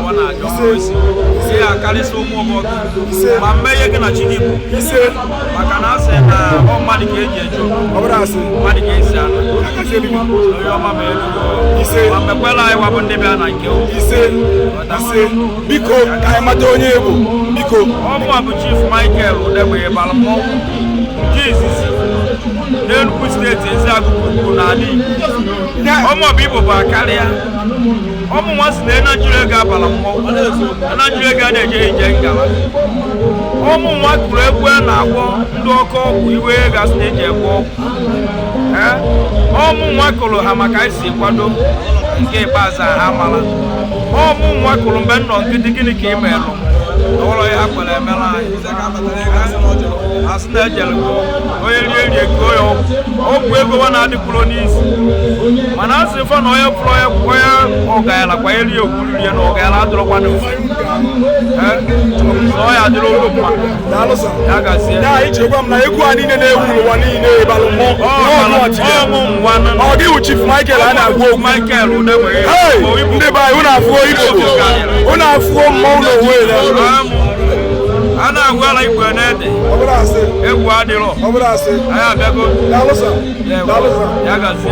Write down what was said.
wana ajo se akale so mo mo ma meye gina chidibu maka na ase na o madi ke ejejo obra ase madi ke ise ana yo ma me ma me kwela ai wa bonde be ana nke o biko kai mata onye ebo biko o mo abu chief Michael Udegbi balmo Jesus n'Enugu steeti ezi agụkụ na ali omo bibo ba karia omo nwa si na Nigeria ga bala mmọ Nigeria ga na-eje ije ngala omo nwa kuru egwu na agwọ ndị ọkọ ọgwụ iwe ga si na-eje egwu omo nwa kụrụ ha maka isi kwado nke ikpeazụ ha mara omo nwa kụrụ mgbe nnọ nkịtị gịnị ka ị merụ ụlọ ya kwere emela anyị asị na ejere onye rie ego ya ọgwụ ego wa na-adịkwuru n'isi mana asị fọ na onye pụrụ onye ọgaala kwa eri ogwurie na ọgaala adụrụkwa n'ofu na ọ ya adịrị ụlọ mma ya gazie ya ichekwa m na egwu a niile na-ewu ụwa niile ịbalụ mmụọ ọ gị wụ Chief Michael a na-agwa okwu Michael Udegbi ndị be anyị unu afụo Igbo unu afụo mmọnwụ n'onwe ya a na-agwala igwe n'ede egwu adịrọ anyị abịago ya gazie